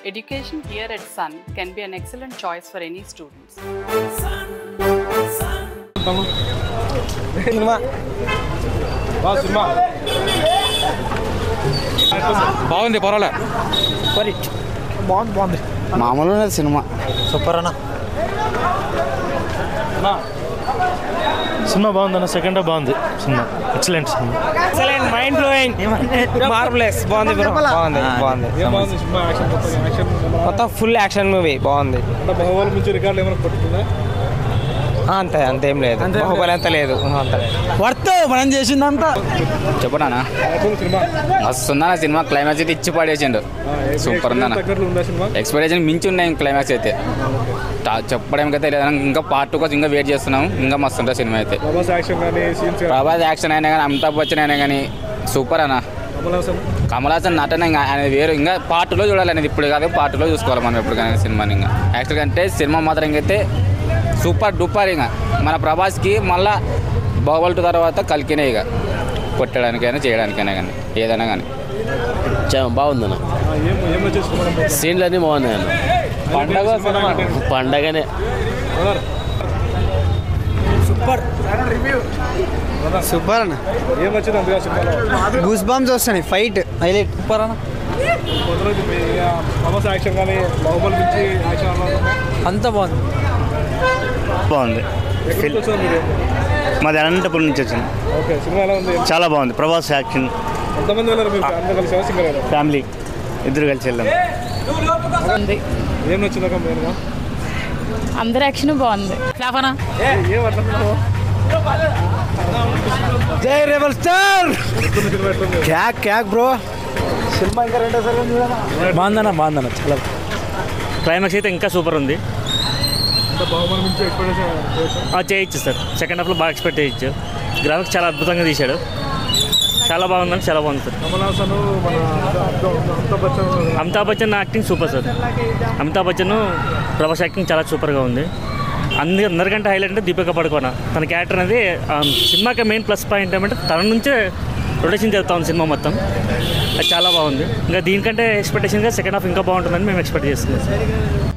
Education here at Sun can be an excellent choice for any students. బాగుంది పర్వాలే బాగుంది మామూలు సినిమా సూపర్ అన్న సినిమా బాగుందన్న సెకండ్ హాఫ్ బాగుంది cinema excellent cinema excellent mind blowing marvellous బాగుంది బ్రో బాగుంది మొత్తం ఫుల్ యాక్షన్ మూవీ బాగుంది అంతే అంతేం లేదు బాహుబలి అంత లేదు వర్త్ మనం చేసిందంతా చెప్పనా వస్తుందా సినిమా క్లైమాక్స్ అయితే ఇచ్చి పడేసిండు సూపర్ ఉందన్న ఎక్స్పెక్టేషన్ మించి ఉన్నాయి క్లైమాక్స్ అయితే చెప్పడానికైతే లేదు ఇంకా పార్ట్ 2 కోసం ఇంకా వెయిట్ చేస్తున్నాం ఇంకా మస్తు ఉంటుంది సినిమా అయితే ప్రభాస్ యాక్షన్ అయినా కానీ అమితాబ్ బచ్చన్ అయినా కానీ సూపర్ అన్న కమల్ హాసన్ నటన అనేది వేరు ఇంకా పార్ట్ 2లో చూడాలనేది ఇప్పుడు కాదు పార్ట్ 2లో చూసుకోవాలి మనం ఎప్పుడు కానీ సినిమాని ఇంకా యాక్చువల్గా అంటే సినిమా మాత్రం ఇంకైతే సూపర్ డూపర్ ఇంకా మన ప్రభాస్కి మళ్ళా బాహుబలి 2 తర్వాత కలికినే ఇక కొట్టడానికైనా చేయడానికైనా కానీ ఏదైనా కానీ బాగుందన్న సీన్లు అన్నీ బాగున్నాయి అన్న పండగనే సూపర్ అన్న గూస్ బాంబ్స్ వస్తున్నాయి ఫైట్ హైలైట్ సూపర్ అన్న అంతా బాగుంది మాది అనంతపురం నుంచి వచ్చింది చాలా బాగుంది ప్రభాస్ యాక్షన్ ఫ్యామిలీ ఇద్దరు కలిసి వెళ్ళాం అందరి యాక్షన్ బాగుంది జై రెబల్ స్టార్ క్యాక్ క్యాక్ బ్రో సినిమా ఇంకా రెండోసారి బాగుందన్న చాలా క్లైమాక్స్ అయితే ఇంకా సూపర్ ఉంది చేయొచ్చు సార్ సెకండ్ హాఫ్లో బాగా ఎక్స్పెక్ట్ చేయొచ్చు గ్రాఫిక్స్ చాలా అద్భుతంగా తీశాడు చాలా బాగుందండి చాలా బాగుంది sir Amitabh Bachchan acting super sir Amitabh Bachchan Prabhas acting చాలా సూపర్గా ఉంది అందరికంటే హైలైట్ అంటే దీపిక పడుకోన తన క్యారెక్టర్ అనేది సినిమాకి మెయిన్ ప్లస్ పాయింట్ ఏమంటే తన నుంచే రొటేషన్ జరుగుతూ ఉంది సినిమా మొత్తం అది చాలా బాగుంది ఇంకా దీనికంటే ఎక్స్పెక్టేషన్గా సెకండ్ హాఫ్ ఇంకా బాగుంటుందని మేము ఎక్స్పెక్ట్ చేస్తున్నాం